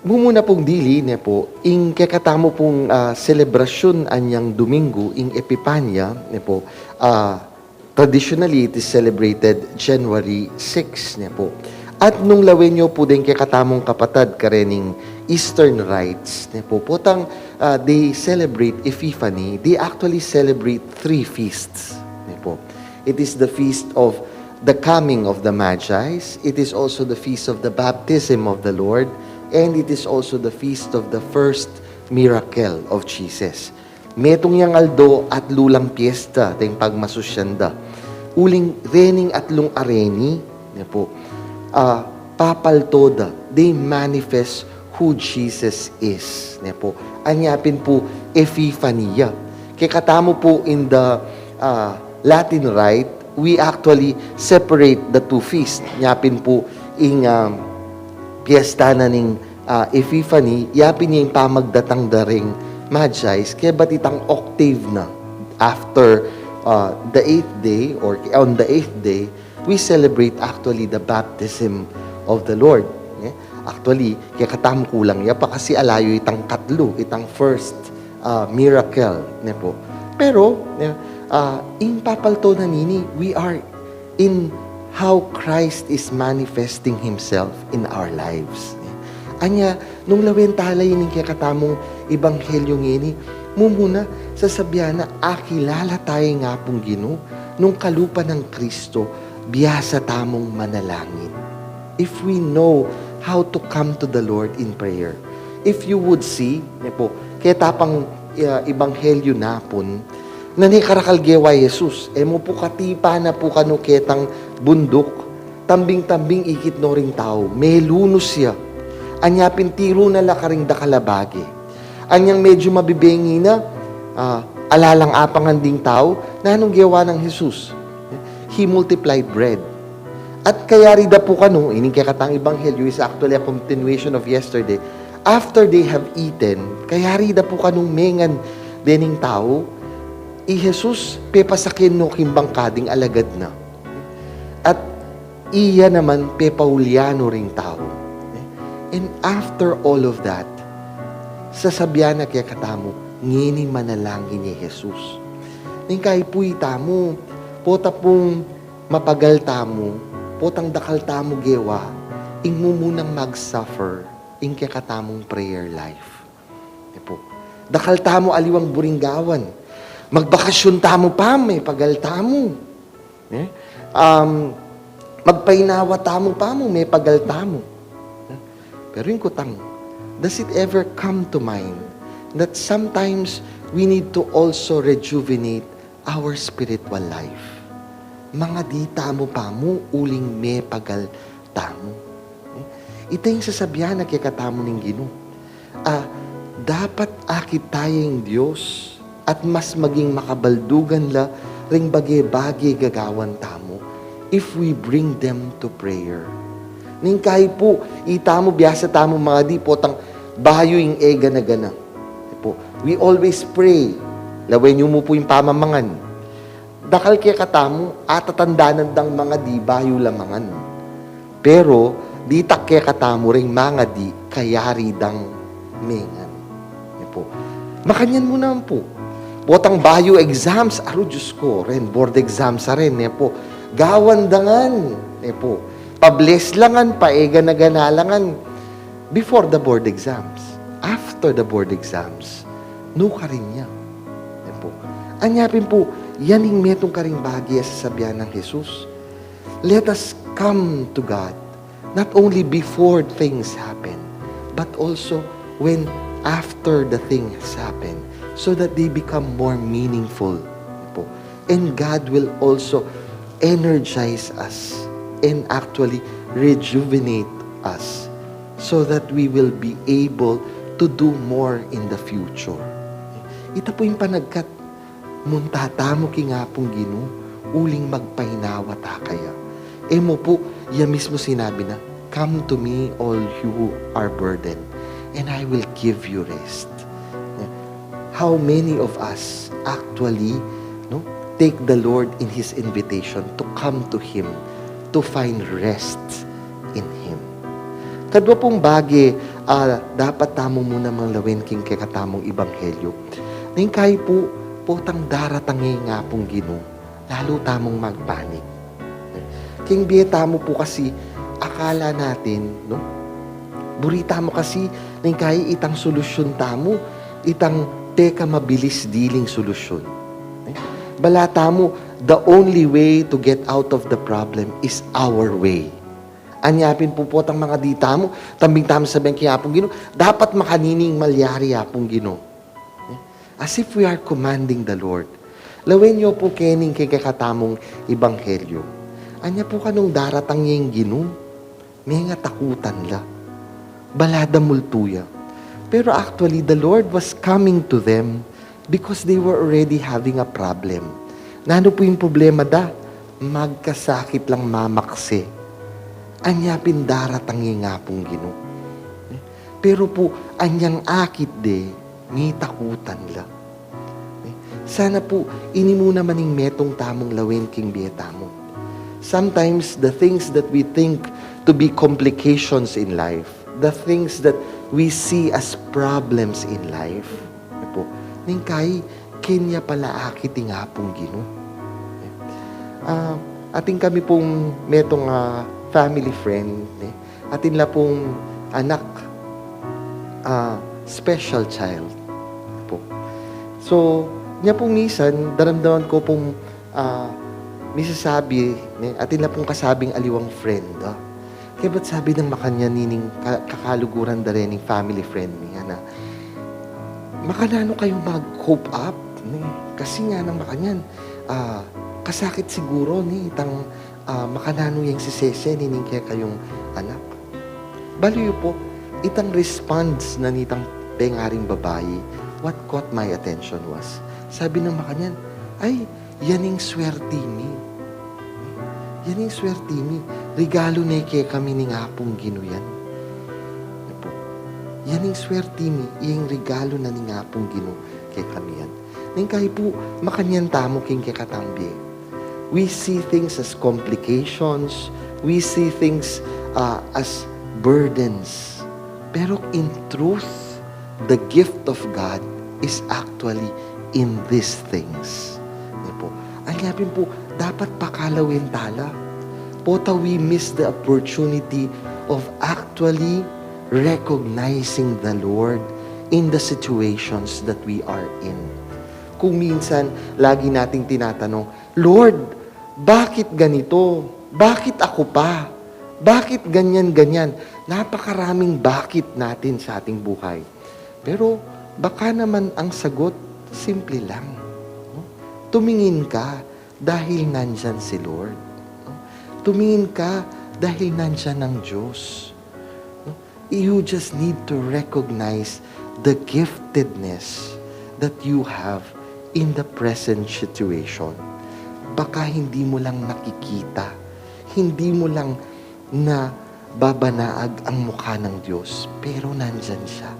Mumuna pong dili niya po, ing kakatamo pong selebrasyon anyang Domingo, ing Epipanya, niya po, traditionally it is celebrated January 6, niya po. At nung lawenyo po din kakatamong kapatad karening Eastern rites, niya po, potang they celebrate Epiphany, they actually celebrate 3 feasts, niya po. It is the feast of the coming of the Magi, it is also the feast of the baptism of the Lord, and it is also the feast of the first miracle of Jesus. Metong yang aldo at lulang piyesta, tayong pagmasusyanda. Uling rening at lung areni, niya po, papaltoda, they manifest who Jesus is. Niya po. Anyapin po, Epiphania. Kaya po in the Latin rite, we actually separate the 2 feasts. Nyapin po ing piyesta na ning Epiphany, yapin niya yung pamagdatang daring Magi's, kaya ba't itang octave na after the 8th day, or on the 8th day, we celebrate actually the baptism of the Lord. Yeah? Actually, kaya katam kulang ya pa kasi alayo itang katlo, itang first miracle. Yeah po. Pero, in papalto na nini, we are in how Christ is manifesting Himself in our lives. Anya, nung lawen talay ning kaya katamong ebanghelyo ngini, mumuna sasabihan na akilala tayo nga pong Ginoo nung kalupa ng Kristo, biyasa tamong manalangin. If we know how to come to the Lord in prayer, if you would see, po, kaya tapang ebanghelyo napon, na ni karakalgewa Jesus, mo po katipa na po kanu ketang bundok, tambing-tambing ikit no ring tao, may lunos siya, anyapin tiro na lakaring dakalabagi, anyang medyo mabibengi na, alalang apangan ding tao, na anong gawa ng Jesus? He multiplied bread. At kaya rida po kanu, ining kaya katang ebanghelyo is actually a continuation of yesterday, after they have eaten, kaya rida po kanong mengan dening tao, Jesus pepasakin no kimbang kading alagad na. At iya naman pepauliano ring tao. And after all of that, sasabihan na kaya katamo, ngini manalangin ni Jesus. Ning kay puy tamo, pota pong mapagal tamo, potang dakal tamo gewa, ing mumunang mag-suffer, ing kaya katamong prayer life. Po. Dakal tamo aliwang buringgawan, magbakasyon tamo pa, may pagal tamo. Magpainawa tamo pa mo, may pagal tamo. Pero yung kutang, does it ever come to mind that sometimes we need to also rejuvenate our spiritual life? Mga di tamo pa mo, uling may pagal tamo. Ito yung sasabihan na kikatamo ng Ginoo. Dapat akit tayong Diyos at mas maging makabaldugan la ring bagay-bagay gagawan tamo if we bring them to prayer. Ning kahit po, itamo biyasa tamo mga di potang bahayo yung ega na gana. Po, we always pray. Lawen nyo mo po yung pamamangan. Dakal kaya katamo, atatandanan dang mga di bahayo lamangan. Pero, di tak kaya katamo ring mga di kayari dang mengan. Po, makanyan mo naman po. Potang bayo exams, Diyos ko, ren, board exams rin, po. Gawandangan, po. Pables langan, paega na ganalangan. Before the board exams, after the board exams, no ka rin niya. Po. Anyapin po, yan yung metong karing bagay sa sabihan ng Jesus. Let us come to God, not only before things happen, but also when after the thing has happened, so that they become more meaningful. Po. And God will also energize us and actually rejuvenate us so that we will be able to do more in the future. Ito po yung panagkat, muntatamo ki nga pong Ginoo, uling magpainawa ta kaya. Mo po, yan mismo sinabi na, come to me all you who are burdened, and I will give you rest. How many of us actually take the Lord in His invitation to come to Him, to find rest in Him? Kadwa pong bagay, dapat tamo muna manglawin king kekatamong ibanghelyo. Ning kay po tang daratangay nga pong Ginoo, lalo tamong magpanik. King biyeta mo po kasi akala natin, no? Burita mo kasi ning kay itang solusyon tamo, itang teka mabilis diling solusyon. Balata mo, the only way to get out of the problem is our way. Anyapin po po tang mga dita mo, tambing tamo sabihin kaya pong Ginoo, dapat makanining malyari apong Ginoo. As if we are commanding the Lord. Lawin niyo po kening kay kakatamong ibanghelyo. Anya po kanong daratang yung Ginoo, may nga takutan la. Balada multuya. Pero actually, the Lord was coming to them because they were already having a problem. Nano po yung problema da? Magkasakit lang mamakse. Anyapin daratang yung nga pong Ginoo. Pero po, anyang akit de, may takutan la. Sana po, ini mo naman yung metong tamong lawin king biyeta mo. Sometimes, the things that we think to be complications in life, the things that we see as problems in life, po, ning kay kanya pala akiting hapong Ginoo. Ating kami pong metong family friend, atin la pong anak, special child po. So, niya pong minsan, daramdaman ko pong misasabi, atin la pong kasabing aliwang friend. Kaya ba't sabi ng makanya nining kakaluguran da rin ng family friend niya na makanano kayo mag-cope up? Kasi nga ng makanyan, kasakit siguro ni itang makanano yung sisese nining kaya kayong anak. Baliw po, itang response na nitang pengaring babae, what caught my attention was, sabi ng makanyan, ay, yaning swerte mi. Yaning swerte mi. Regalo na kaya kami ni ngapong Ginoo yan. Yaning swerte mi, iyang regalo na ni ngapong Ginoo kaya kami yan. Nang kayo po, makanyan tamo king kaya katambi. We see things as complications. We see things as burdens. Pero in truth, the gift of God is actually in these things. Anyapin po, dapat pakalawin tala. Pota we miss the opportunity of actually recognizing the Lord in the situations that we are in. Kung minsan, lagi nating tinatanong, Lord, bakit ganito? Bakit ako pa? Bakit ganyan-ganyan? Napakaraming bakit natin sa ating buhay. Pero baka naman ang sagot, simple lang. Tumingin ka dahil nandyan si Lord. Tumingin ka dahil nandyan ang Diyos. You just need to recognize the giftedness that you have in the present situation. Baka hindi mo lang nakikita, hindi mo lang na babanaag ang mukha ng Diyos, pero nandyan siya.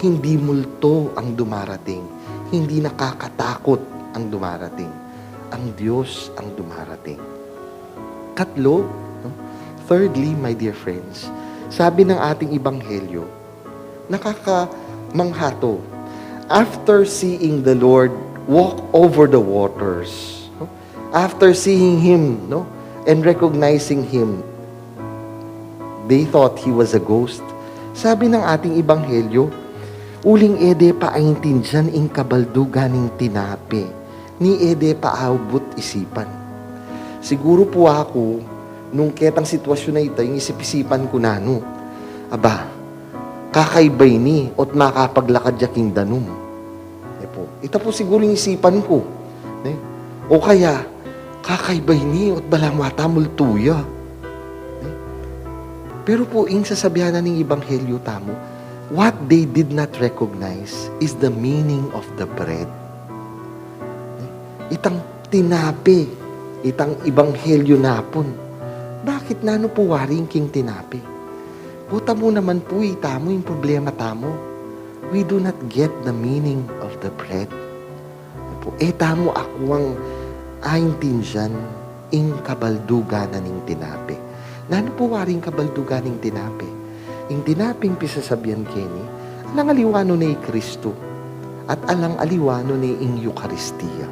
Hindi multo ang dumarating, hindi nakakatakot ang dumarating. Ang Diyos ang dumarating. Katlo, thirdly, my dear friends, sabi ng ating ibanghelyo, nakakamanghato. After seeing the Lord walk over the waters, after seeing Him, and recognizing Him, they thought He was a ghost. Sabi ng ating ibanghelyo, uling ede pa aintindihan ing kabalduganing tinape, ni ede pa aubot isipan. Siguro po ako, nung ketang sitwasyon na ito, yung isip-isipan ko na, aba, kakaibay ni, ot makapaglakad yaking danum. Ito po siguro yung isipan ko. O kaya, kakaibay ni, ot balang wata multuya. Pero po, yung sasabihan na ng Ibanghelyo tamo, what they did not recognize is the meaning of the bread. Itang tinapi, itang Ibanghelyo napon. Bakit nano po waring king tinapi? Puta mo naman po, tamo yung problema tamo. We do not get the meaning of the bread. Tamo akwang aintindihan ing kabaldugan na ning tinapi. Nano po waring kabaldugan ning tinapi? ing tinaping pisasabyan kini, alang aliwano ni Kristo, at alang aliwano ni ing Eucharistia.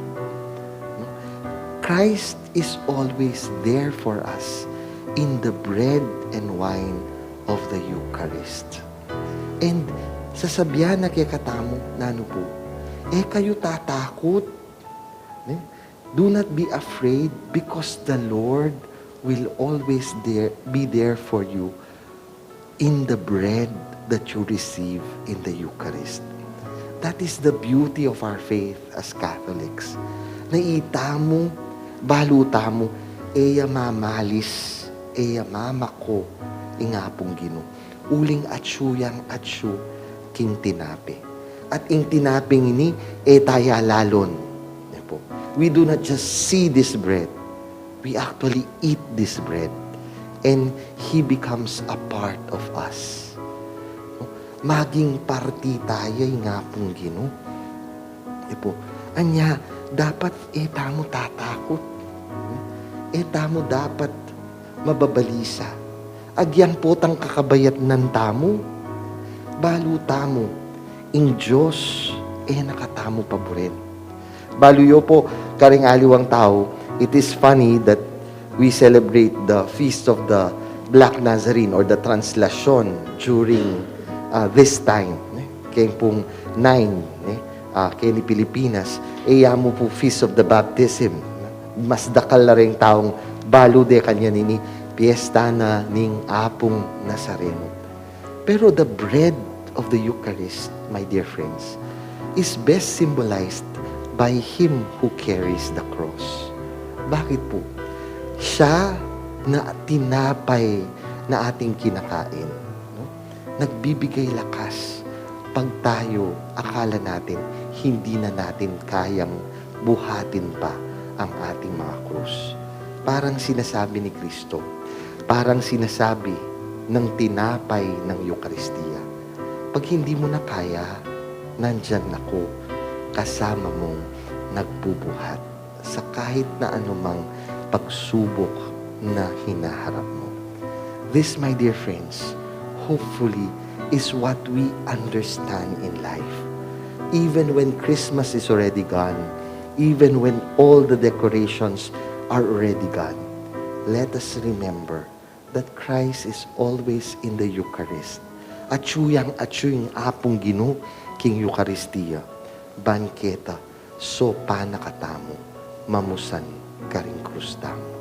Christ is always there for us in the bread and wine of the Eucharist. And sasabihan na kaya katamo, nano po, kayo tatakot. Do not be afraid because the Lord will always be there for you in the bread that you receive in the Eucharist. That is the beauty of our faith as Catholics. Naitamo, balutamo, eya mamalis, eya mamako, ingapong Gino. Uling atsuyang atsu, king tinape. At ing tinaping ini, taya lalon. We do not just see this bread. We actually eat this bread. And He becomes a part of us. Maging parti tayo nga pong Gino. Anya, dapat tamo tatakot. Tamo dapat mababalisa. Agyang potang kakabayat ng tamo. Balu tamo. Ing Diyos, nakatamo paborin. Baluyo po, karing aliwang tao, it is funny that we celebrate the Feast of the Black Nazarene or the Translation during this time. Kaya pong 9, kaya ni Pilipinas, mo po Feast of the Baptism. Mas dakal na rin taong balo de kanya nini, piyesta na ning apong Nazareno. Pero the bread of the Eucharist, my dear friends, is best symbolized by Him who carries the cross. Bakit po? Siya na tinapay na ating kinakain. Nagbibigay lakas pag tayo akala natin hindi na natin kayang buhatin pa ang ating mga krus. Parang sinasabi ni Kristo, parang sinasabi ng tinapay ng Eucharistia, pag hindi mo na kaya, nandyan ako, kasama mong nagbubuhat sa kahit na anumang pagsubok na hinaharap mo. This, my dear friends, hopefully is what we understand in life. Even when Christmas is already gone, even when all the decorations are already gone, let us remember that Christ is always in the Eucharist. Atsuyang apong Gino, King Eucharistia, banketa, so panakatamo, mamusan karing krustamo.